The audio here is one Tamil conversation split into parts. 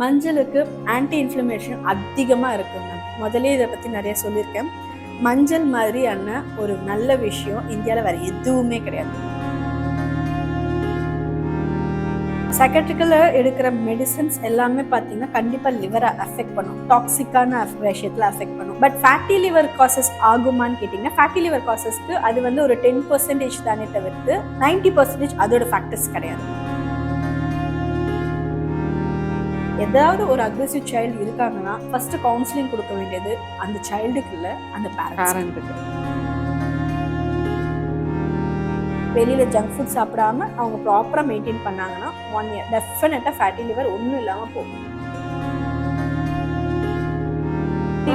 மஞ்சளுக்கு ஆன்டி இன்ஃப்ளமேஷன் அதிகமாக இருக்குங்க. முதலே இதை பற்றி நிறைய சொல்லியிருக்கேன். மஞ்சள் மாதிரியான ஒரு நல்ல விஷயம் இந்தியாவில் வேறு எதுவுமே கிடையாது. சைக்காட்ரிக்கலில் எடுக்கிற மெடிசன்ஸ் எல்லாமே பார்த்தீங்கன்னா கண்டிப்பாக லிவரை அஃபெக்ட் பண்ணும், டாக்ஸிக்கான விஷயத்தில் அஃபெக்ட் பண்ணும். பட் ஃபேட்டி லிவர் காசஸ் ஆகுமான்னு கேட்டிங்கன்னா ஃபேட்டி லிவர் காசஸ்க்கு அது வந்து ஒரு 10% தானே தவிர்த்து 90% அதோட ஃபேக்டர்ஸ் கிடையாது. ஏதாவது ஒரு அக்ரெசிவ் சைல்டு இருக்காங்கன்னா ஃபர்ஸ்ட் கவுன்சிலிங் கொடுக்க வேண்டியது அந்த சைல்டுக்கு இல்லை, அந்த பேரண்ட்ஸுக்கு. வெளியில ஜங்க் ஃபுட் சாப்பிடாம அவங்க ப்ராப்பரா மெயின்டைன் பண்ணாங்கன்னா 1 year டெஃபினட்டா ஃபேட்டி லிவர் ஒன்றும் இல்லாம போகும்.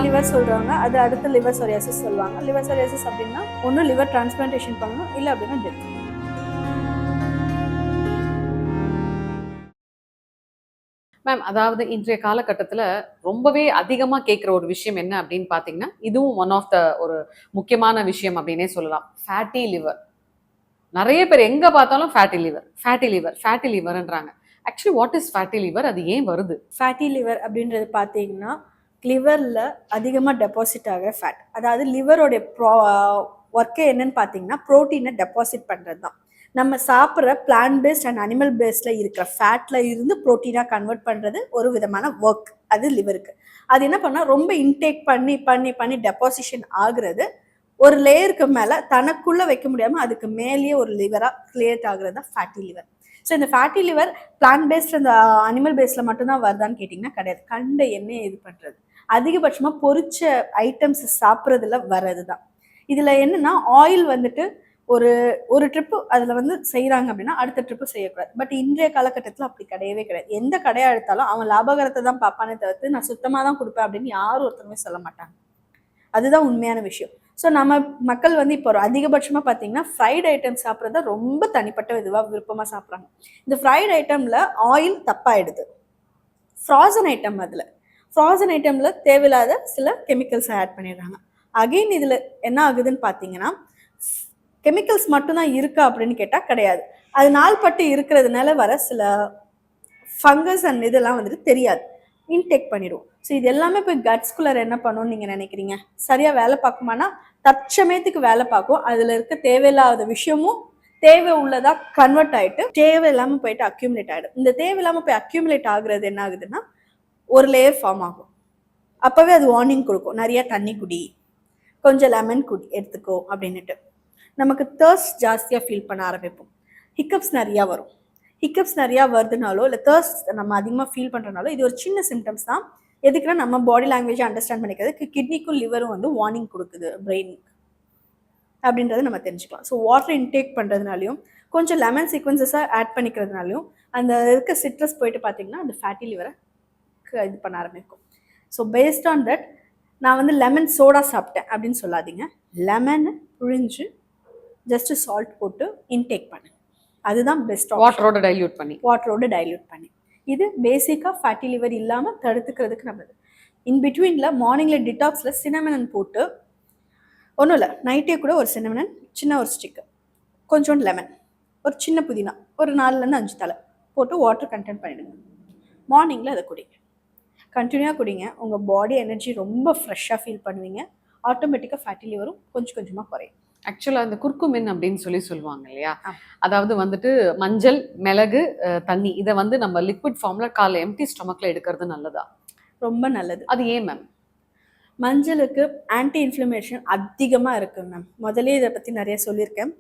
லிவர் சொல்றாங்க, அது அடுத்து லிவர் சொரியாசிஸ் சொல்லுவாங்க. லிவர் சொரியாசிஸ் அப்படின்னா ஒன்றும் லிவர் டிரான்ஸ்பிளான்டேஷன் பண்ணணும், இல்லை அப்படின்னா டெத். மேம், அதாவது இன்றைய காலகட்டத்தில் ரொம்பவே அதிகமாக கேட்குற ஒரு விஷயம் என்ன அப்படின்னு பார்த்தீங்கன்னா, இதுவும் ஒன் ஆஃப் த ஒரு முக்கியமான விஷயம் அப்படின்னே சொல்லலாம். Fatty liver. நிறைய பேர் எங்கே பார்த்தாலும் fatty liver fatty liver fatty லிவர்ன்றாங்க. Actually what is fatty liver? அது ஏன் வருது? ஃபேட்டி லிவர் அப்படின்றது பார்த்தீங்கன்னா லிவரில் அதிகமாக டெபாசிட் ஆகிற ஃபேட். அதாவது லிவரோடைய ஒர்க்கே என்னன்னு பார்த்தீங்கன்னா ப்ரோட்டீனை டெபாசிட் பண்ணுறது தான். நம்ம சாப்பிட்ற பிளான்ட் பேஸ்ட் அண்ட் அனிமல் பேஸ்டில் இருக்கிற ஃபேட்டில் இருந்து ப்ரோட்டீனாக கன்வெர்ட் பண்ணுறது ஒரு விதமான ஒர்க் அது லிவருக்கு. அது என்ன பண்ணால் ரொம்ப இன்டேக் பண்ணி பண்ணி பண்ணி டெபாசிஷன் ஆகுறது ஒரு லேயருக்கு மேலே தனக்குள்ளே வைக்க முடியாமல் அதுக்கு மேலேயே ஒரு லிவராக கிரியேட் ஆகுறது தான் ஃபேட்டி லிவர். ஸோ இந்த ஃபேட்டி லிவர் பிளான்ட் பேஸ்ட் அந்த அனிமல் பேஸில் மட்டும்தான் வருதான்னு கேட்டிங்கன்னா கிடையாது. கண்ட எண்ணெயை இது பண்ணுறது, அதிகபட்சமாக பொரிச்ச ஐட்டம்ஸ் சாப்பிட்றதுல வர்றது தான். இதில் என்னென்னா ஆயில் வந்துட்டு ஒரு ஒரு ட்ரிப்பு அதில் வந்து செய்கிறாங்க அப்படின்னா அடுத்த ட்ரிப்பு செய்யக்கூடாது. பட் இன்றைய காலகட்டத்தில் அப்படி கிடையவே கிடையாது. எந்த கடையாக எடுத்தாலும் அவன் லாபகரத்தை தான் பார்ப்பானே தவிர்த்து நான் சுத்தமாக தான் கொடுப்பேன் அப்படின்னு யாரும் ஒருத்தருமே சொல்ல மாட்டாங்க. அதுதான் உண்மையான விஷயம். ஸோ நம்ம மக்கள் வந்து இப்போ ஒரு அதிகபட்சமாக பார்த்தீங்கன்னா ஃப்ரைட் ஐட்டம் சாப்பிட்றத ரொம்ப தனிப்பட்ட இதுவாக விருப்பமாக சாப்பிட்றாங்க. இந்த ஃப்ரைட் ஐட்டமில் ஆயில் தப்பாயிடுது. ஃப்ராசன் ஐட்டமில் தேவையில்லாத சில கெமிக்கல்ஸை ஆட் பண்ணிடுறாங்க. அகெயின் இதில் என்ன ஆகுதுன்னு பார்த்தீங்கன்னா கெமிக்கல்ஸ் மட்டும்தான் இருக்கா அப்படின்னு கேட்டால் கிடையாது. அது நாள்பட்டு இருக்கிறதுனால வர சில ஃபங்கஸ் அண்ட் இதெல்லாம் வந்துட்டு தெரியாது, இன்டேக் பண்ணிடுவோம். ஸோ இது எல்லாமே போய் கட்ஸ்குள்ளர் என்ன பண்ணணும்னு நீங்கள் நினைக்கிறீங்க? சரியாக வேலை பார்க்குமானா தற்சமயத்துக்கு வேலை பார்க்கும். அதில் இருக்க தேவையில்லாத விஷயமும் தேவை உள்ளதாக கன்வெர்ட் ஆகிட்டு தேவையில்லாமல் போயிட்டு அக்யூமுலேட் ஆகிடும். இந்த தேவையில்லாமல் போய் அக்யூமுலேட் ஆகுறது என்ன ஆகுதுன்னா ஒரு லேயர் ஃபார்ம் ஆகும். அப்போவே அது வார்னிங் கொடுக்கும், நிறையா தண்ணி குடி, கொஞ்சம் லெமன் குடி எடுத்துக்கோ அப்படின்னுட்டு. நமக்கு தர்ஸ்ட் ஜாஸ்தியாக ஃபீல் பண்ண ஆரம்பிப்போம். ஹிக்கப்ஸ் நிறையா வரும். ஹிக்கப்ஸ் நிறையா வருதுனாலோ இல்லை தர்ஸ்ட் நம்ம அதிகமாக ஃபீல் பண்ணுறனாலோ இது ஒரு சின்ன சிம்டம்ஸ் தான். எதுக்குன்னா நம்ம பாடி லாங்குவேஜை அண்டர்ஸ்டாண்ட் பண்ணிக்கிறதுக்கு கிட்னிக்கும் லிவரும் வந்து வார்னிங் கொடுக்குது பிரெயினுக்கு அப்படின்றத நம்ம தெரிஞ்சுக்கலாம். ஸோ வாட்டர் இன்டேக் பண்ணுறதுனாலையும் கொஞ்சம் லெமன் சீக்வன்சஸாக ஆட் பண்ணிக்கிறதுனாலையும் அந்த இருக்க சிட்ரஸ் போயிட்டு பார்த்தீங்கன்னா அந்த ஃபேட்டி லிவரை இது பண்ண ஆரம்பிக்கும். ஸோ பேஸ்ட் ஆன் தட் நான் வந்து லெமன் சோடா சாப்பிட்டேன் அப்படின்னு சொல்லாதீங்க. லெமன் புழிஞ்சு ஜஸ்ட் சால்ட் போட்டு இன்டேக் பண்ணு, அதுதான் பெஸ்ட். வாட்டரோட டைல்யூட் பண்ணி இது பேசிக்காக ஃபேட்டி லிவர் இல்லாமல் தடுத்துக்கிறதுக்கு நல்லது. இன் பிட்வீனில் மார்னிங்கில் டிடாக்ஸில் சினமனன் போட்டு ஒன்றும் இல்லை, நைட்டே கூட ஒரு சினமனன், சின்ன ஒரு ஸ்டிக்கு, கொஞ்சோண்டு லெமன், ஒரு சின்ன புதினா, ஒரு 4-5 தலை போட்டு வாட்டர் கண்டென்ட் பண்ணிவிடுங்க. மார்னிங்கில் அதை குடிங்க, கண்டினியூவாக குடிங்க. உங்கள் பாடி எனர்ஜி ரொம்ப ஃப்ரெஷ்ஷாக ஃபீல் பண்ணுவீங்க. ஆட்டோமேட்டிக்காக ஃபேட்டி லிவரும் கொஞ்சம் கொஞ்சமாக குறையும். ஆக்சுவலாக இந்த குர்குமின் அப்படின்னு சொல்லுவாங்க இல்லையா? அதாவது வந்துட்டு மஞ்சள், மிளகு, தண்ணி இதை வந்து நம்ம லிக்விட் ஃபார்மில் காலை எம்டி ஸ்டொமக்கில் எடுக்கிறது நல்லதா? ரொம்ப நல்லது. அது ஏன் மேம்? மஞ்சளுக்கு ஆன்டி இன்ஃப்ளமேஷன் அதிகமாக இருக்குது மேம். முதலே இதை பற்றி நிறைய சொல்லியிருக்கேன்.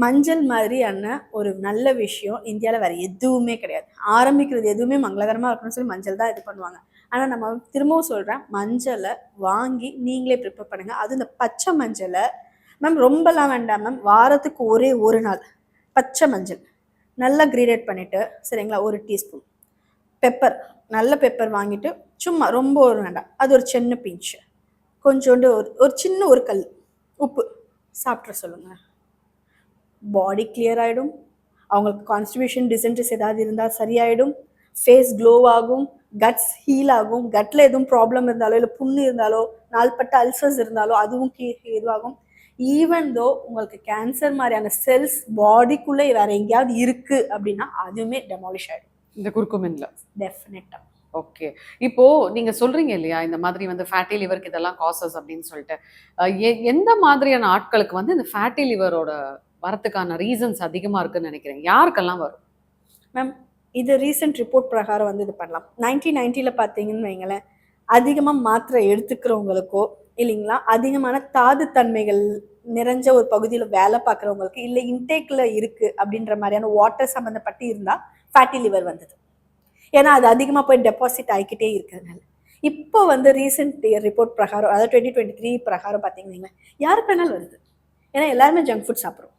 மஞ்சள் மாதிரியான ஒரு நல்ல விஷயம் இந்தியாவில் வேறு எதுவுமே கிடையாது. ஆரம்பிக்கிறது எதுவுமே மங்களகரமாக இருக்கணும்னு சொல்லி மஞ்சள் தான் இது பண்ணுவாங்க. ஆனால் நம்ம திரும்பவும் சொல்கிறேன், மஞ்சளை வாங்கி நீங்களே ப்ரிப்பேர் பண்ணுங்கள். அது இந்த பச்சை மஞ்சளை மேம் ரொம்பலாம் வேண்டாம் மேம், வாரத்துக்கு ஒரே ஒரு நாள் பச்சை மஞ்சள் நல்லா கிரேடேட் பண்ணிவிட்டு சரிங்களா, 1 டீஸ்பூன் பெப்பர், நல்ல பெப்பர் வாங்கிட்டு சும்மா ரொம்ப ஒரு வேண்டாம், அது ஒரு சின்ன பிஞ்சு, கொஞ்சோண்டு ஒரு சின்ன ஒரு கல் உப்பு சாப்பிட்ற சொல்லுங்கள். பாடி கிளியர் ஆகிடும். அவங்களுக்கு கான்ஸ்டிபேஷன் டிசென்ட்ரிஸ் ஏதாவது இருந்தால் சரியாயிடும். ஃபேஸ் க்ளோ ஆகும், கட்ஸ் ஹீல் ஆகும். கட்டில் எதுவும் ப்ராப்ளம் இருந்தாலோ இல்லை புண்ணு இருந்தாலோ நாள்பட்ட அல்சர்ஸ் இருந்தாலோ அதுவும் இதுவாகும். ஈவன் தோ உங்களுக்கு கேன்சர் மாதிரியான செல்ஸ் பாடிக்குள்ளே வேற எங்கேயாவது இருக்குது அப்படின்னா அதுவுமே டெமாலிஷ் ஆகிடும் இந்த குர்குமின்ல. டெஃபினட்டாக. ஓகே. இப்போ நீங்க சொல்றீங்க இல்லையா, இந்த மாதிரி வந்து ஃபேட்டி லிவருக்கு இதெல்லாம் காசஸ் அப்படின்னு சொல்லிட்டு. எந்த மாதிரியான ஆட்களுக்கு வந்து இந்த ஃபேட்டி லிவரோட வரதுக்கான ரீசன்ஸ் அதிகமா இருக்குன்னு நினைக்கிறீங்க? யாருக்கெல்லாம் வரும்? மேம் இது ரீசெண்ட் ரிப்போர்ட் பிரகாரம் வந்து இது பண்ணலாம். 1990ல பார்த்தீங்கன்னு வைங்களேன், அதிகமா மாத்திரை எடுத்துக்கிறவங்களுக்கோ, இல்லைங்களா, அதிகமான தாது தன்மைகள் நிறைஞ்ச ஒரு பகுதியில வேலை பார்க்குறவங்களுக்கு, இல்ல இன்டேக்ல இருக்கு அப்படின்ற மாதிரியான வாட்டர் சம்மந்தப்பட்டு இருந்தா ஃபேட்டி லிவர் வந்தது. ஏன்னா அது அதிகமா போய் டெபாசிட் ஆகிக்கிட்டே இருக்கிறதுனால. இப்போ வந்து ரீசெண்ட் ரிப்போர்ட் பிரகாரம், அதாவது 2023 பிரகாரம் பார்த்தீங்கன்னு வைங்களேன், யாருக்கு வேணாலும் வருது. ஏன்னா எல்லாருமே ஜங்க் ஃபுட் சாப்பிட்றோம்.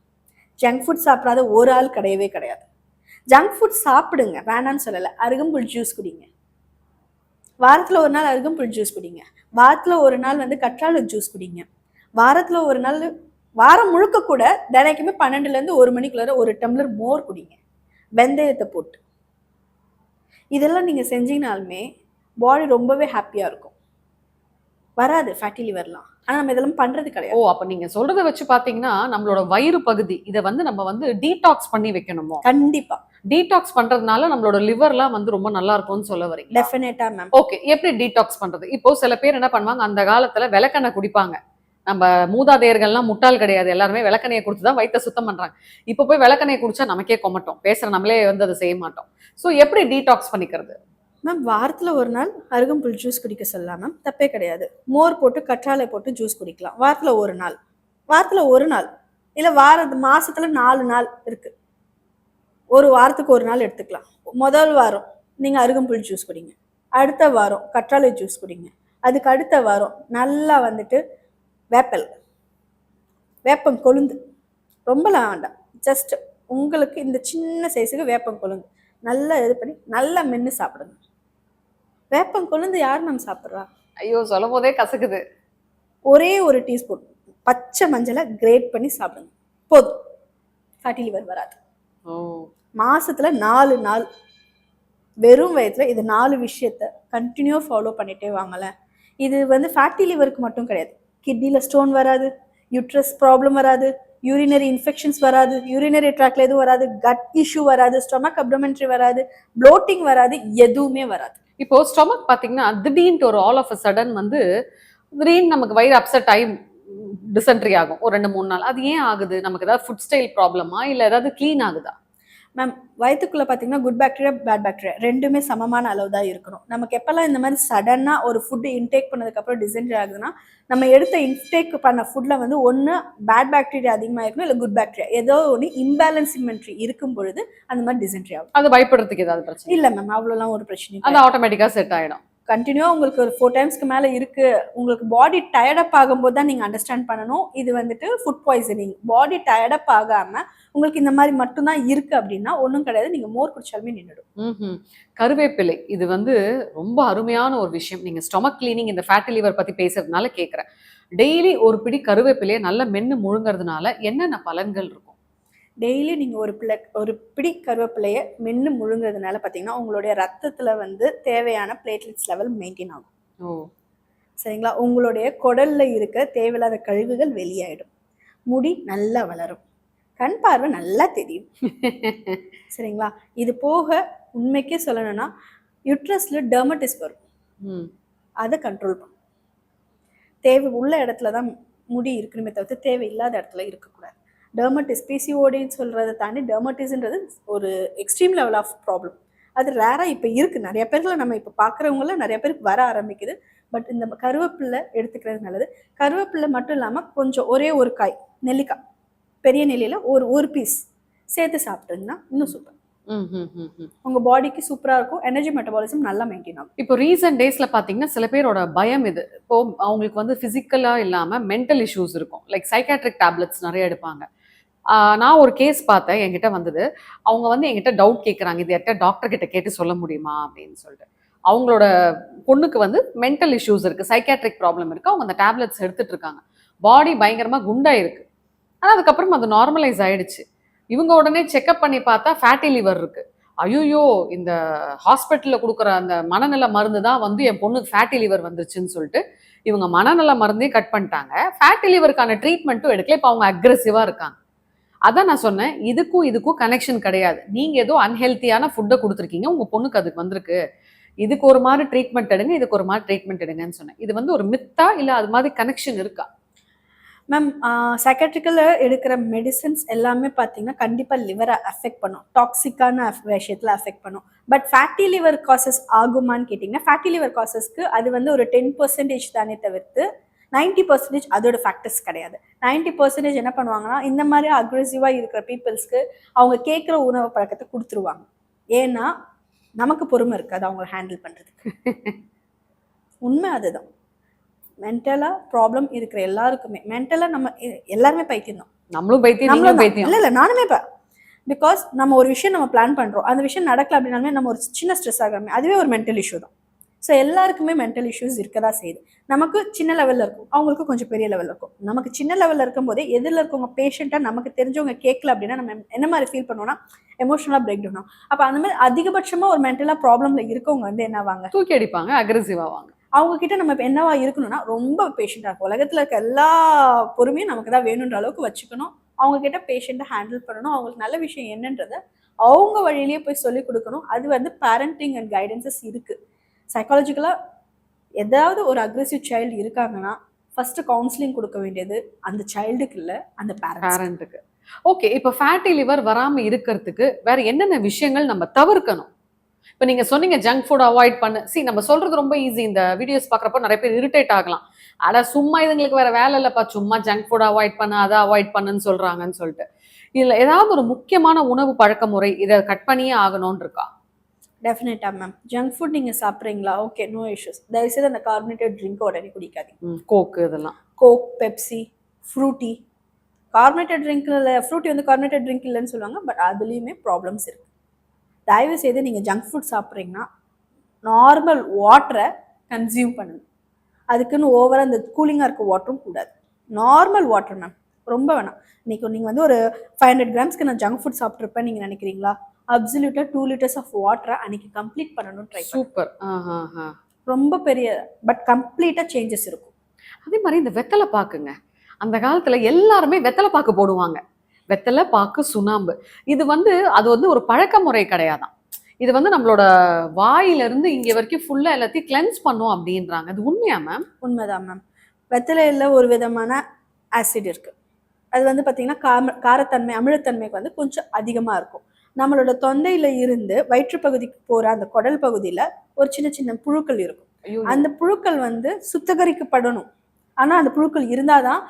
ஜங்க் ஃபுட் சாப்பிடாத ஒரு ஆள் கிடையவே கிடையாது. ஜங்க் ஃபுட் சாப்பிடுங்க, வேணான்னு சொல்லலை. அருகம்புல் ஜூஸ் குடிங்க, வாரத்தில் ஒரு நாள் அருகம்புல் ஜூஸ் குடிங்க, வாரத்தில் ஒரு நாள் வந்து கற்றாழை ஜூஸ் குடிங்க, வாரத்தில் ஒரு நாள், வாரம் முழுக்க கூட தினைக்குமே 12லேருந்து 1 மணிக்குள்ளார ஒரு டம்ளர் மோர் குடிங்க, வெந்தயத்தை போட்டு. இதெல்லாம் நீங்கள் செஞ்சீங்கனாலுமே பாடி ரொம்பவே ஹாப்பியாக இருக்கும். வராது ஃபேட்டி லிவர்லாம். ஆனால் நம்ம இதெல்லாம் பண்ணுறது ஓ! கிடையாது. அப்ப நீங்க சொல்றத வச்சு பார்த்தீங்கன்னா, நம்மளோட வயிறு பகுதி இத வந்து நம்ம வந்து டீடாக்ஸ் பண்ணி வைக்கணுமோ? கண்டிப்பா டீடாக்ஸ் பண்றதுனால நம்மளோட லிவர்லாம் வந்து ரொம்ப நல்லா இருக்கும்னு சொல்ல வரீங்களா? டெஃபினட்டா மேம். ஓகே. எப்படி டீடாக்ஸ் பண்றது? இப்போ சில பேர் என்ன பண்ணுவாங்க, அந்த காலத்துல விளக்கெண்ணெய் குடிப்பாங்க. நம்ம மூதாதையர்கள்லாம் முட்டாள் கிடையாது. எல்லாருமே விளக்கெண்ணெய குடிச்சு தான் வயித்த சுத்தம் பண்றாங்க. இப்ப போய் விளக்கெண்ணெய குடிச்சா நமக்கே கொமட்டும். பேசுற நம்மளே வந்து அத செய்ய மாட்டோம். சோ எப்படி டீடாக்ஸ் பண்ணிக்கிறது? மேம் வாரத்தில் ஒரு நாள் அருகம்புல் ஜூஸ் குடிக்க சொல்லலாம் மேம், தப்பே கிடையாது. மோர் போட்டு கற்றாழை போட்டு ஜூஸ் குடிக்கலாம் வாரத்தில் ஒரு நாள். வாரத்தில் ஒரு நாள் இல்லை மாசத்துல 4 நாள் இருக்கு. ஒரு வாரத்துக்கு ஒரு நாள் எடுத்துக்கலாம். முதல் வாரம் நீங்கள் அருகம்புல் ஜூஸ் குடிங்க, அடுத்த வாரம் கற்றாழை ஜூஸ் குடிங்க, அதுக்கு அடுத்த வாரம் நல்லா வந்துட்டு வேப்பம் கொழுந்து, ரொம்பலாம் வேண்டாம், ஜஸ்ட் உங்களுக்கு இந்த சின்ன சைஸுக்கு வேப்பம் கொழுந்து நல்லா இது பண்ணி நல்லா மென்று சாப்பிடுங்க. வேப்பம் கொழுந்து யார் நம்ம சாப்பிட்றா? ஐயோ! சொல்லும் போதே கசக்குது. ஒரே ஒரு டீஸ்பூன் பச்சை மஞ்சளை கிரேட் பண்ணி சாப்பிடுங்க, போதும். ஃபேட்டி லிவர் வராது. ஓ! மாசத்துல 4 நாள் வெறும் வயத்துல இது 4 விஷயத்த கண்டினியூ ஃபாலோ பண்ணிட்டே வாங்கலேன். இது வந்து ஃபேட்டி லிவருக்கு மட்டும் கிடையாது. கிட்னியில் ஸ்டோன் வராது, யூட்ரஸ் ப்ராப்ளம் வராது, யூரினரி இன்ஃபெக்ஷன்ஸ் வராது, யூரினரி ட்ராக்ல எதுவும் வராது, கட் இஷ்யூ வராது, ஸ்டொமக் அப்டோமென்ட்ரி வராது, ப்ளோட்டிங் வராது, எதுவுமே வராது. இப்போ ஸ்டொமக் பாத்தீங்கன்னா திடீர்னு ஒரு ஆல் ஆஃப் அ சடன் வந்து திடீர்னு நமக்கு வயிறு அப்செட் ஆகி டிசென்ட்ரி ஆகும் ஒரு 2-3 நாள். அது ஏன் ஆகுது? நமக்கு ஏதாவது ஃபுட் ஸ்டைல் ப்ராப்ளமா இல்ல ஏதாவது க்ளீன் ஆகுதா? மேம் வயிற்றுக்குள்ளே பார்த்தீங்கன்னா குட் பாக்டீரியா பேட் பாக்டீரியா ரெண்டுமே சமமான அளவு தான் இருக்கணும். நமக்கு எப்போல்லாம் இந்த மாதிரி சடனாக ஒரு ஃபுட்டு இன்டேக் பண்ணதுக்கப்புறம் டிசென்ட்ரி ஆகுதுன்னா, நம்ம எடுத்த இன்டேக் பண்ண ஃபுட்டில் வந்து ஒன்று பேட் பாக்டீரியா அதிகமாக இருக்கணும், இல்லை குட் பாக்டீரியா ஏதோ ஒன்று இம்பேலன்ஸ்மெண்ட்ரி இருக்கும் பொழுது அந்த மாதிரி டிசென்ட்ரி ஆகும். அது பயப்படுறதுக்கு ஏதாவது பிரச்சனை இல்லை மேம், அவ்வளோலாம் ஒரு பிரச்சனையும் அது ஆட்டோமேட்டிக்காக செட் ஆகிடும். கண்டினியூவாக உங்களுக்கு ஒரு 4 டைம்ஸ்க்கு மேலே இருக்குது, உங்களுக்கு பாடி டயர்டப் ஆகும்போது தான் நீங்கள் அண்டர்ஸ்டாண்ட் பண்ணணும் இது வந்துட்டு ஃபுட் பாய்சனிங். பாடி டயர்டப் ஆகாமல் உங்களுக்கு இந்த மாதிரி மட்டும்தான் இருக்குது அப்படின்னா ஒன்றும் கிடையாது, நீங்கள் மோர் குடிச்சாலுமே நின்றுடும். கருவேப்பிலை இது வந்து ரொம்ப அருமையான ஒரு விஷயம். நீங்கள் ஸ்டொமக் கிளீனிங் இந்த ஃபேட்டி லிவர் பற்றி பேசுறதுனால கேட்குறேன். டெய்லி ஒரு பிடி கருவேப்பிலையை நல்லா மென்று முழுங்கிறதுனால என்னென்ன பலன்கள் இருக்கும்? டெய்லி நீங்கள் ஒரு பிடி கருவேப்பிலையை மென்று முழுங்கிறதுனால பார்த்தீங்கன்னா உங்களுடைய ரத்தத்தில் வந்து தேவையான பிளேட்லெட்ஸ் லெவல் மெயின்டைன் ஆகும். ஓ! சரிங்களா? உங்களுடைய குடல்ல இருக்க தேவையில்லாத கழிவுகள் வெளியாயிடும், முடி நல்லா வளரும், கண் பார்வை நல்லா தெரியும். சரிங்களா? இது போக உண்மைக்கே சொல்லணும்னா யூட்ரஸ்ல டெர்மட்டிஸ் வரும், அதை கண்ட்ரோல் பண்ணும். தேவை உள்ள இடத்துல தான் முடி இருக்கணுமே தவிர்த்து தேவையில்லாத இடத்துல இருக்கக்கூடாது. டெர்மட்டிஸ் பிசிஓடின்னு சொல்கிறத தாண்டி டெர்மட்டிஸ்ன்றது ஒரு எக்ஸ்ட்ரீம் லெவல் ஆஃப் ப்ராப்ளம். அது ரேராக இப்போ இருக்குது, நிறைய பேர்ல நம்ம இப்போ பார்க்குறவங்கள நிறைய பேருக்கு வர ஆரம்பிக்குது. பட் இந்த கருவேப்பிலை எடுத்துக்கிறது நல்லது. கருவேப்பிலை மட்டும் இல்லாமல் கொஞ்சம் ஒரே ஒரு காய் நெல்லிக்காய், பெரிய நெல்லியில் ஒரு பீஸ் சேர்த்து சாப்பிட்டீங்கன்னா இன்னும் சூப்பர். உங்கள் பாடிக்கு சூப்பராக இருக்கும், எனர்ஜி மெட்டபாலிசம் நல்லா மெயின்டைன் ஆகும். இப்போ ரீசன்ட் டேஸ்ல பார்த்தீங்கன்னா சில பேரோட பயம் இது. இப்போ அவங்களுக்கு வந்து ஃபிசிக்கலாக இல்லாமல் மென்டல் இஷ்யூஸ் இருக்கும். லைக் சைக்காட்ரிக் டேப்லெட்ஸ் நிறைய எடுப்பாங்க. நான் ஒரு கேஸ் பார்த்தேன், என்கிட்ட வந்தது. அவங்க வந்து என்கிட்ட டவுட் கேட்குறாங்க, இது யார்கிட்ட டாக்டர் கிட்ட கேட்டு சொல்ல முடியுமா அப்படின்னு சொல்லிட்டு. அவங்களோட பொண்ணுக்கு வந்து மென்டல் இஷ்யூஸ் இருக்கு, சைக்காட்ரிக் ப்ராப்ளம் இருக்கு. அவங்க அந்த டேப்லெட்ஸ் எடுத்துட்டு இருக்காங்க. பாடி பயங்கரமா குண்டாயிருக்கு. ஆனால் அதுக்கப்புறம் அது நார்மலைஸ் ஆயிடுச்சு. இவங்க உடனே செக்அப் பண்ணி பார்த்தா ஃபேட்டி லிவர் இருக்கு. ஐயோ, இந்த ஹாஸ்பிட்டலில் கொடுக்குற அந்த மனநல மருந்து தான் வந்து என் பொண்ணுக்கு ஃபேட்டி லிவர் வந்துருச்சுன்னு சொல்லிட்டு இவங்க மனநல மருந்தையும் கட் பண்ணிட்டாங்க, ஃபேட்டி லிவருக்கான ட்ரீட்மெண்ட்டும் எடுக்கல. இப்போ அவங்க அக்ரெசிவாக இருக்காங்க. அதான் நான் சொன்னேன், இதுக்கும் கனெக்ஷன் கிடையாது. நீங்க ஏதோ அன்ஹெல்த்தியான ஃபுட்டை கொடுத்துருக்கீங்க, உங்க பொண்ணுக்கு அதுக்கு வந்திருக்கு. இதுக்கு ஒரு மாதிரி ட்ரீட்மெண்ட் எடுங்க, இதுக்கு ஒரு மாதிரி ட்ரீட்மெண்ட் எடுங்கன்னு சொன்னேன். இது வந்து ஒரு மித்தா இல்ல அது மாதிரி கனெக்ஷன் இருக்கா? மேம் சைக்காட்ரிக்கல்ல எடுக்கிற மெடிசின்ஸ் எல்லாமே பார்த்தீங்கன்னா கண்டிப்பாக லிவரை அஃபெக்ட் பண்ணும், டாக்ஸிக்கான விஷயத்தில் அஃபெக்ட் பண்ணும். பட் ஃபேட்டி லிவர் காசஸ் ஆகுமான்னு கேட்டிங்கன்னா ஃபேட்டி லிவர் காசஸ்க்கு அது வந்து ஒரு 10% தானே தவிர்த்து 90% அதோட ஃபேக்டர்ஸ் கிடையாது. 90% என்ன பண்ணுவாங்கன்னா இந்த மாதிரி அக்ரெசிவாக இருக்கிற பீப்புள்ஸ்க்கு அவங்க கேட்குற உணவு பழக்கத்தை கொடுத்துருவாங்க. ஏன்னா நமக்கு பொறுமை இருக்காது அவங்கள ஹேண்டில் பண்ணுறதுக்கு. உண்மை அதுதான். மென்டலா ப்ராப்ளம் இருக்கிற எல்லாருக்குமே மென்டலா நம்ம எல்லாருமே பைத்தியம் தான். நம்மளும் பைத்தியம், நீங்களும் பைத்தியம். இல்ல நானுமே பிகாஸ் நம்ம ஒரு விஷயம் நம்ம பிளான் பண்றோம், அந்த விஷயம் நடக்கல அப்படின்னாலுமே நம்ம ஒரு சின்ன ஸ்ட்ரெஸ் ஆகாமே அதுவே ஒரு மென்டல் இஷ்யூ தான். ஸோ எல்லாருக்குமே மென்டல் இஷ்யூஸ் இருக்கதா செய்யுது. நமக்கு சின்ன லெவல்ல இருக்கும், அவங்களுக்கு கொஞ்சம் பெரிய லெவல்ல இருக்கும். நமக்கு சின்ன லெவல்ல இருக்கும் போதே எதிரில் இருக்கவங்க பேஷண்டா நமக்கு தெரிஞ்சவங்க கேட்கல அப்படின்னா நம்ம என்ன மாதிரி ஃபீல் பண்ணுவோம்னா எமோஷனலா பிரேக் டவுன் ஆகும். அப்ப அந்த மாதிரி அதிகபட்சமா ஒரு மென்டலா ப்ராப்ளம்ல இருக்கவங்க வந்து என்னவாங்க, தூக்கி அடிப்பாங்க, அக்ரெசிவ் ஆவாங்க. அவங்க கிட்ட நம்ம என்னவா இருக்கணும்னா ரொம்ப பேஷண்டா இருக்கும். உலகத்துல இருக்க எல்லா பொறுமையும் நமக்கு தான் வேணுன்ற அளவுக்கு வச்சுக்கணும். அவங்க கிட்ட பேஷண்ட்டை ஹேண்டில் பண்ணணும். அவங்களுக்கு நல்ல விஷயம் என்னன்றத அவங்க வழியிலேயே போய் சொல்லிக் கொடுக்கணும். அது வந்து பேரண்டிங் அண்ட் கைடன்சஸ் இருக்கு. சைக்காலஜிக்கலா ஏதாவது ஒரு அக்ரெசிவ் சைல்டு இருக்காங்கன்னா ஃபர்ஸ்ட் கவுன்சிலிங் கொடுக்க வேண்டியது அந்த சைல்டுக்கு இல்ல, அந்த பேரண்ட்டுக்கு. ஓகே, இப்போ ஃபேட்டி லிவர் வராம இருக்கிறதுக்கு வேற என்னென்ன விஷயங்கள் நம்ம தவிர்க்கணும்? இப்போ நீங்க சொன்னீங்க ஜங்க் ஃபுட் அவாய்ட் பண்ணு. நம்ம சொல்றது ரொம்ப ஈஸி. இந்த வீடியோஸ் பார்க்குறப்போ நிறைய பேர் இரிட்டேட் ஆகலாம். ஆனா சும்மா இதுங்களுக்கு வேற வேலை இல்லப்பா, சும்மா ஜங்க் ஃபுட் அவாய்ட் பண்ணு, அதை அவாய்ட் பண்ணுன்னு சொல்றாங்கன்னு சொல்லிட்டு. இதுல ஏதாவது ஒரு முக்கியமான உணவு பழக்க முறை இதை கட் பண்ணியே ஆகணும்னு இருக்கா? டெஃபினட்டா மேம். ஜங்க் ஃபுட் நீங்க சாப்பிட்றீங்களா, ஓகே, நோ இஷ்யூஸ். தயவுசெய்து அந்த கார்பனேட்டட் ட்ரிங்க் உடனே குடிக்காதீங்க. கோக்கு இதெல்லாம், கோக், பெப்சி, ஃப்ரூட்டி. கார்பனேட்டட் ட்ரிங்க்ல ஃப்ரூட்டி வந்து கார்பனேட்டட் ட்ரிங்க் இல்லைன்னு சொல்லுவாங்க, பட் அதுலேயுமே ப்ராப்ளம்ஸ் இருக்கு. தயவு செய்து நீங்கள் ஜங்க் ஃபுட் சாப்பிட்றீங்கன்னா நார்மல் வாட்டரை கன்சியூம் பண்ணுங்க. அதுக்குன்னு ஓவராக அந்த கூலிங்காக இருக்க வாட்டரும் கூடாது. நார்மல் வாட்டர் மேம், ரொம்ப வேணாம். இன்னைக்கு நீங்கள் வந்து ஒரு 500 கிராம்ஸ்க்கு நான் ஜங்க் ஃபுட் சாப்பிட்ருப்பேன் நீங்கள் நினைக்கிறீங்களா? அப்சல்யூட்டாக 2 liters ஆஃப் வாட்டரை அன்னைக்கு கம்ப்ளீட் பண்ணணும் ட்ரை. சூப்பர். ரொம்ப பெரிய பட் கம்ப்ளீட்டாக சேஞ்சஸ் இருக்கும். அதே மாதிரி இந்த வெத்தலை பாக்குங்க, அந்த காலத்துல எல்லாருமே வெத்தலை பாக்கு போடுவாங்க. வெத்தலை பாக்கு, சுண்ணாம்பு. இது வந்து அது வந்து ஒரு பழக்க முறை கிடையாதான். இது வந்து நம்மளோட வாயிலிருந்து இங்க வரைக்கும் ஃபுல்லா எல்லாத்தையும் கிளென்ஸ் பண்ணும் அப்படின்றாங்க. அது உண்மையா மேம்? உண்மைதான் மேம். வெத்தலையில் ஒரு விதமான ஆசிட் இருக்கு. அது வந்து பார்த்தீங்கன்னா காரத்தன்மை, அமிலத்தன்மைக்கு வந்து கொஞ்சம் அதிகமாக இருக்கும். நம்மளோட தொண்டையில இருந்து வயிற்றுப்பகுதிக்கு போகிற அந்த குடல் பகுதியில் ஒரு சின்ன சின்ன புழுக்கள் இருக்கும். அந்த புழுக்கள் வந்து சுத்தகரிக்கப்படணும். ஆனால் அந்த புழுக்கள் இருந்தால் தான்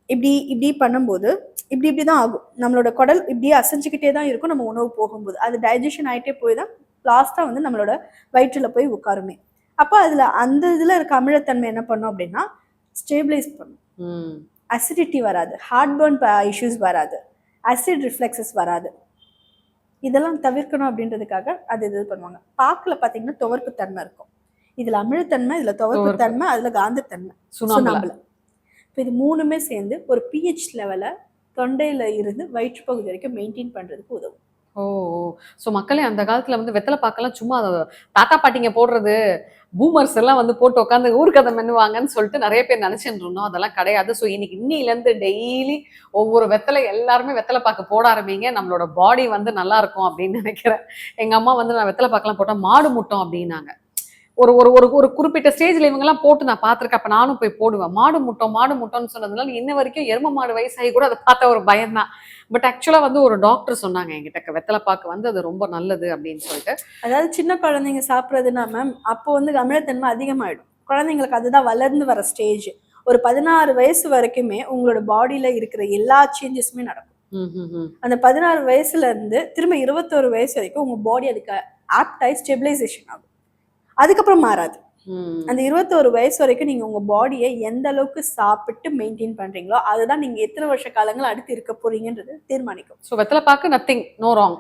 இப்படி இப்படி பண்ணும்போது இப்படி தான் ஆகும். நம்மளோட குடல் இப்படியே அசைஞ்சிக்கிட்டே தான் இருக்கும். நம்ம உணவு போகும்போது அது டைஜஷன் ஆகிட்டே போய் தான் லாஸ்ட்டாக வந்து நம்மளோட வயிற்றில் போய் உட்காருமே. அப்போ அதில் அந்த இதில் இருக்க அமிலத்தன்மை என்ன பண்ணும் அப்படின்னா ஸ்டேபிளைஸ் பண்ணும். அசிடிட்டி வராது, ஹார்ட் பர்ன் இஷ்யூஸ் வராது, அசிட் ரிஃப்ளெக்ஸஸ் வராது. இதெல்லாம் தவிர்க்கணும் அப்படின்றதுக்காக அது இது பண்ணுவாங்க. பாக்கில் பார்த்தீங்கன்னா துவர்ப்பு தன்மை இருக்கும். இதில் அமிலத்தன்மை, இதில் துவர்ப்பு தன்மை, அதில் காந்தத்தன்மை சுண்ணாம்புல. இப்போ இது மூணுமே சேர்ந்து ஒரு பிஹெச் லெவலை தொண்டையில இருந்து வயிற்றுப்பகுதி வரைக்கும் மெயின்டைன் பண்றதுக்கு உதவும். ஸோ மக்களே, அந்த காலத்துல வந்து வெத்தலை பாக்கெல்லாம் சும்மா தாத்தா பாட்டிங்க போடுறது, பூமர்ஸ் எல்லாம் வந்து போட்டு உட்காந்து ஊர்கதை மென்னுவாங்கன்னு சொல்லிட்டு நிறைய பேர் நினைச்சுட்டு இருந்தோம். அதெல்லாம் கிடையாது. ஸோ இன்னையிலேருந்து டெய்லி ஒவ்வொரு வெத்தலை எல்லாருமே வெத்தலை பாக்கு போட ஆரம்பிங்க. நம்மளோட பாடி வந்து நல்லா இருக்கும் அப்படின்னு நினைக்கிறேன். எங்க அம்மா வந்து நான் வெத்தலை பாக்கெல்லாம் போட்டா மாடு முட்டும் அப்படின்னாங்க. ஒரு ஒரு ஒரு ஒரு குறிப்பிட்ட ஸ்டேஜ்ல இவங்கெல்லாம் போட்டு நான் பார்த்துருக்கேன். அப்ப நானும் போய் போடுவேன். மாடு முட்டோம்னு சொன்னதுனால இன்ன வரைக்கும் எரும மாடு வயசாகி கூட அதை பார்த்த ஒரு பயம் தான். பட் ஆக்சுவலா வந்து ஒரு டாக்டர் சொன்னாங்க என்கிட்ட, வெத்தலை பாக்கு வந்து அது ரொம்ப நல்லது அப்படின்னு சொல்லிட்டு. அதாவது சின்ன குழந்தைங்க சாப்பிட்றதுனா மேம், அப்போ வந்து அமிலத்தன்மை அதிகமாயிடும். குழந்தைங்களுக்கு அதுதான் வளர்ந்து வர ஸ்டேஜ். ஒரு 16 வயசு வரைக்குமே உங்களோட பாடியில இருக்கிற எல்லா சேஞ்சஸுமே நடக்கும். அந்த 16 வயசுல இருந்து திரும்ப 21 வயசு வரைக்கும் உங்க பாடி அதுக்கு ஆப்டாய் ஸ்டெபிலைசேஷன் ஆகும். அதுக்கப்புறம் மாறாது. அந்த 21 வயசு வரைக்கும் நீங்க உங்க பாடியை எந்த அளவுக்கு சாப்பிட்டு மெயின்டைன் பண்றீங்களோ அதுதான் நீங்க எத்தனை வருஷ காலங்கள் அடுத்து இருக்க போறீங்கன்றது தீர்மானிக்கும். ஸோ வெத்தலை பாக்கு நத்திங், நோ ராங்,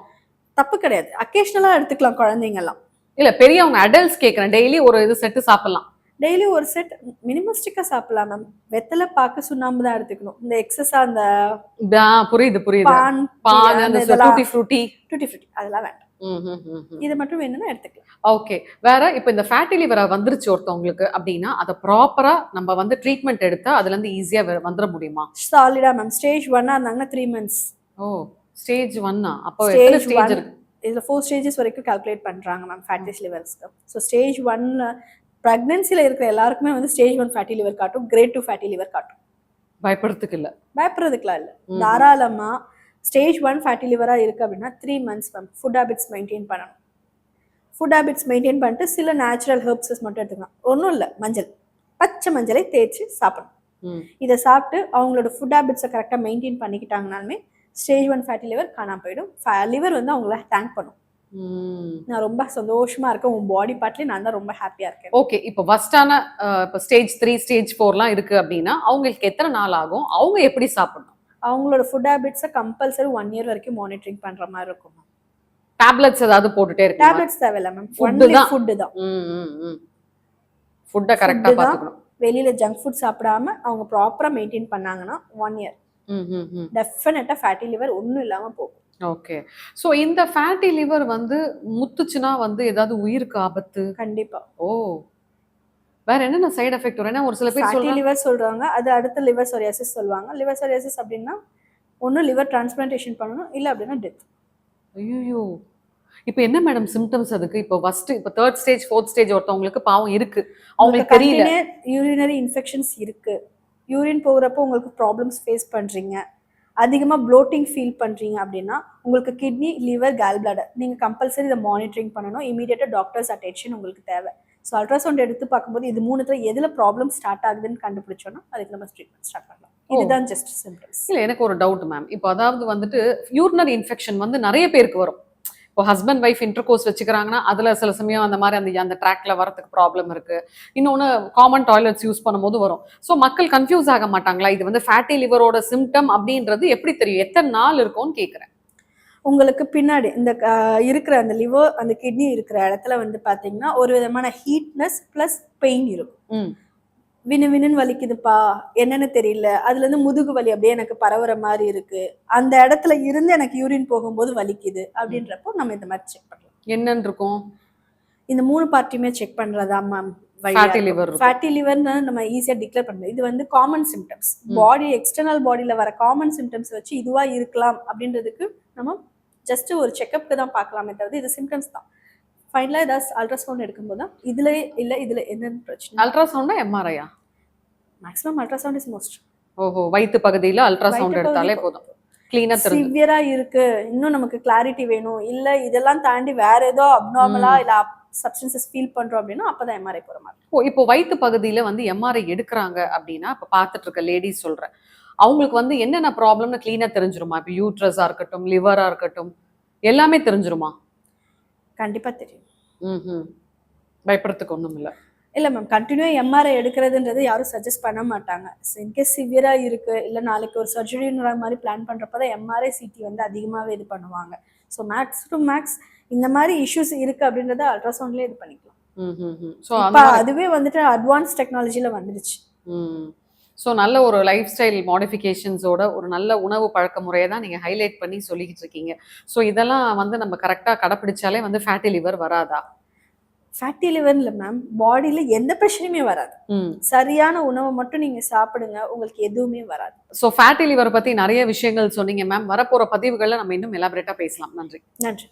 தப்பு கிடையாது. அக்கேஷனலா எடுத்துக்கலாம் குழந்தைங்க எல்லாம். இல்ல பெரியவங்க அடல்ட்ஸ் கேட்கறேன், டெய்லி ஒரு இது செட்டு சாப்பிடலாம். டெய்லி ஒரு செட் மினிமஸ்டிக்கா சாப்பிடலாம் மேம். வெத்தலை பாக்கு சுண்ணாம்பு தான் எடுத்துக்கணும். இந்த எக்ஸஸா அந்த புரியுது பான் அந்த டூட்டி ஃப்ரூட்டி அதெல்லாம் வேண்டாம். இது மட்டும் வேணும்னா எடுத்துக்கலாம். ஓகே, வேற இப்ப இந்த ஃபேட்டி லிவர் வந்துருச்சு ஒருத்தவங்களுக்கு அப்படின்னா அதை ப்ராப்பரா நம்ம வந்து ட்ரீட்மெண்ட் எடுத்தா அதுல இருந்து ஈஸியா வந்துட முடியுமா? சாலிடா மேம். ஸ்டேஜ் 1 இருந்தாங்கன்னா 3 months. ஸ்டேஜ் 1 அப்போ எத்தனை ஸ்டேஜ் இருக்கு? இதில் 4 ஸ்டேஜஸ் வரைக்கும் கால்குலேட் பண்ணுறாங்க மேம் ஃபேட்டி லிவர்ஸ்க்கு. ஸோ ஸ்டேஜ் 1 ப்ரெக்னென்சியில் இருக்கிற எல்லாருக்குமே வந்து ஸ்டேஜ் 1 ஃபேட்டி லிவர் காட்டும், கிரேட் 2 ஃபேட்டி லிவர் காட்டும். பயப்படுறதுக்கு இல்ல. பயப்படுறதுக்குலாம் இல்லை, தாராளமாக ஸ்டேஜ் 1 ஃபேட்டி லிவராக இருக்குது அப்படின்னா 3 months ma'am food habits maintain பண்ணணும். ஃபுட் ஹேபிட்ஸ் மெயின்டைன் பண்ணிட்டு சில நேச்சுரல் ஹெர்ப்ஸஸ் மட்டும் எடுத்துக்கலாம். ஒன்றும் இல்லை, மஞ்சள், பச்சை மஞ்சளை தேய்ச்சி சாப்பிடணும். இதை சாப்பிட்டு அவங்களோட ஃபுட் ஹேபிட்ஸை கரெக்டாக மெயின்டைன் பண்ணிக்கிட்டாங்கனாலுமே ஸ்டேஜ் 1 ஃபேட்டி லிவர் காணாம போயிடும். லிவர் வந்து அவங்கள தேங்க் பண்ணும், நான் ரொம்ப சந்தோஷமா இருக்கேன், உன் பாடி பார்ட்லேயே நான் தான் ரொம்ப ஹாப்பியாக இருக்கேன். ஓகே, இப்போ ஃபர்ஸ்டான இப்போ ஸ்டேஜ் 3 ஸ்டேஜ் 4லாம் இருக்கு அப்படின்னா அவங்களுக்கு எத்தனை நாள் ஆகும், அவங்க எப்படி சாப்பிடணும்? அவங்களோட ஃபுட் ஹேபிட்ஸை கம்பல்சரி 1 year வரைக்கும் மானிட்டரிங் பண்ணுற மாதிரி இருக்கும். டேப்லெட்ஸ் ஏதாவது போட்டுட்டே இருக்கு? டேப்லெட்ஸ் தேவையில்ல மேம், ஃபுட்டு தான். ஃபுட்டை கரெக்டாக பார்த்துக்கணும். வெளியில ஜங்க் ஃபுட் சாப்பிடாம அவங்க ப்ராப்பரா மெயின்டைன் பண்ணாங்கன்னா 1 year டெஃபினட்டா ஃபேட்டி லிவர் ஒன்றும் இல்லாம போகும். ஓகே, ஸோ இந்த ஃபேட்டி லிவர் வந்து முத்துச்சுன்னா வந்து ஏதாவது உயிருக்கு ஆபத்து? கண்டிப்பா. ஓ, வேற என்னென்ன சைடு எஃபெக்ட் வரும்? ஏன்னா ஒரு சில பேர் ஃபேட்டி லிவர் சொல்றாங்க, அது அடுத்து லிவர் சொரியாசிஸ் சொல்லுவாங்க. லிவர் சொரியாசிஸ் அப்படின்னா ஒன்று லிவர் டிரான்ஸ்பிளான்டேஷன் பண்ணணும், இல்லை அப்படின்னா டெத். ஐயோ, இப்போ என்ன மேடம் சிம்டம்ஸ் அதுக்கு? இப்போ ஃபர்ஸ்ட் இப்போ 3rd ஸ்டேஜ் 4th ஸ்டேஜ் ஒருத்தவங்களுக்கு பாவம் இருக்கு, அவங்களுக்கு தெரியல, யூரினரி இன்ஃபெக்ஷன்ஸ் இருக்கு, யூரின் போகிறப்போ உங்களுக்கு ப்ராப்ளம்ஸ் ஃபேஸ் பண்றீங்க, அதிகமாக ப்ளோட்டிங் ஃபீல் பண்ணுறீங்க அப்படின்னா உங்களுக்கு கிட்னி, லிவர், கேல் பிளாடர் நீங்கள் கம்பல்சரி இதை மானிட்டரிங் பண்ணணும். இமீடியட்டாக டாக்டர்ஸ் அட்டென்ஷன் உங்களுக்கு தேவை. ஸோ அல்ட்ராசவுண்ட் எடுத்து பார்க்கும்போது இது 3த்துல எதில் ப்ராப்ளம் ஸ்டார்ட் ஆகுதுன்னு கண்டுபிடிச்சோன்னா அதுக்கு நம்ம ட்ரீட்மெண்ட் ஸ்டார்ட் பண்ணலாம். இதுதான் ஜஸ்ட் சிம்டம்ஸ். இல்லை, எனக்கு ஒரு டவுட் மேம். இப்போ அதாவது வந்துட்டு யூரினரி இன்ஃபெக்ஷன் வந்து நிறைய பேருக்கு வரும். இப்போ ஹஸ்பண்ட் ஒய்ஃப் இன்டர்கோர்ஸ் வச்சுக்கிறாங்கன்னா அதில் சில சமயம் அந்த மாதிரி அந்த ட்ராக்ல வரதுக்கு ப்ராப்ளம் இருக்கு. இன்னொன்று காமன் டாய்லெட்ஸ் யூஸ் பண்ணும்போது வரும். ஸோ மக்கள் கன்ஃபியூஸ் ஆக மாட்டாங்களா? இது வந்து ஃபேட்டி லிவரோட சிம்டம் அப்படின்றது எப்படி தெரியும்? எத்தனை நாள் இருக்கும்னு கேட்குறேன். உங்களுக்கு பின்னாடி இந்த இருக்கிற அந்த லிவர், அந்த கிட்னி இருக்கிற இடத்துல வந்து பார்த்தீங்கன்னா ஒரு விதமான ஹீட்னஸ் ப்ளஸ் பெயின் இருக்கும். வினு வினுன்னு வலிக்குதுப்பா, என்னன்னு தெரியல, அதுலேருந்து முதுகு வலி அப்படியே எனக்கு பரவுற மாதிரி இருக்கு, அந்த இடத்துல இருந்து எனக்கு யூரின் போகும்போது வலிக்குது அப்படின்றப்போ நம்ம இந்த மாதிரி செக் பண்ணலாம். என்னன்னு இருக்கும்? இந்த 3 பார்ட்டியுமே செக் பண்றதா மேம். ஃபேட்டி லிவர், ஃபேட்டி லிவர்னு நம்ம ஈஸியாக டிக்ளேர் பண்ணுறது. இது வந்து காமன் சிம்டம்ஸ், பாடி எக்ஸ்டர்னல் பாடியில் வர காமன் சிம்டம்ஸ் வச்சு இதுவா இருக்கலாம் அப்படின்றதுக்கு நம்ம ஜஸ்ட் ஒரு செக்அப்க்கு தான் பார்க்கலாமே தவிர இது சிம்டம்ஸ் தான். ஃபைனலாக ஏதாவது அல்ட்ராசவுண்ட் எடுக்கும்போது தான் இதுல இல்லை இதில் என்னென்னு பிரச்சனை. அல்ட்ராசவுண்டா எம்ஆர்ஐயா? Maximum ultrasound is most. ஓஹோ, வயிற்று பகுதியில் அல்ட்ராசவுண்ட் எடுத்தாலே போதும், கிளீனாக தெரியும். சிவியரா இருக்கு, இன்னும் நமக்கு கிளாரிட்டி வேணும், இல்லை இதெல்லாம் தாண்டி வேற ஏதோ அப்நார்மலா இல்லை சப்ஸ்டன்சஸ் ஃபீல் பண்றோம் அப்படின்னா அப்பதான் எம்ஆர்ஐ போற மாதிரி. இப்போ வயிற்று பகுதியில வந்து எம்ஆர்ஐ எடுக்கிறாங்க அப்படின்னா இப்போ பார்த்துட்டு இருக்க லேடிஸ் சொல்றேன், அவங்களுக்கு வந்து என்னென்ன ப்ராப்ளம்னு கிளீனா தெரிஞ்சிருமா? இப்போ யூட்ரஸா இருக்கட்டும், லிவரா இருக்கட்டும், எல்லாமே தெரிஞ்சிருமா? கண்டிப்பா தெரியும். பயப்படுறதுக்கு ஒன்றும் இல்லை. இல்லை மேம், கண்டினியூ எம்ஆர்ஐ எடுக்கிறதுன்றது யாரும் சஜஸ்ட் பண்ண மாட்டாங்க. இன்கேஸ் சிவியரா இருக்கு, இல்லை நாளைக்கு ஒரு சர்ஜரின்ற மாதிரி பிளான் பண்றப்பதான் எம்ஆர்ஐ சிடி வந்து அதிகமாகவே இது பண்ணுவாங்க. ஸோ மேக்ஸ் டு மேக்ஸ் இந்த மாதிரி இஷ்யூஸ் இருக்கு அப்படின்றத அல்ட்ராசவுண்ட்லேயே இது பண்ணிக்கலாம். அதுவே வந்துட்டு அட்வான்ஸ் டெக்னாலஜியில வந்துடுச்சு. ஸோ நல்ல ஒரு லைஃப் ஸ்டைல் மாடிஃபிகேஷன்ஸோட ஒரு நல்ல உணவு பழக்க முறையை தான் நீங்கள் ஹைலைட் பண்ணி சொல்லிக்கிட்டு இருக்கீங்க. ஸோ இதெல்லாம் வந்து நம்ம கரெக்டாக கடைப்பிடிச்சாலே வந்து ஃபேட்டி லிவர் வராதா? ஃபேட்டி லிவர் இல்லை மேம், பாடியில் எந்த பிரச்சனையுமே வராது. சரியான உணவை மட்டும் நீங்கள் சாப்பிடுங்க, உங்களுக்கு எதுவுமே வராது. ஸோ ஃபேட்டி லிவர் பற்றி நிறைய விஷயங்கள் சொன்னீங்க மேம். வரப்போகிற பதிவுகளில் நம்ம இன்னும் எலாபரேட்டாக பேசலாம். நன்றி. நன்றி.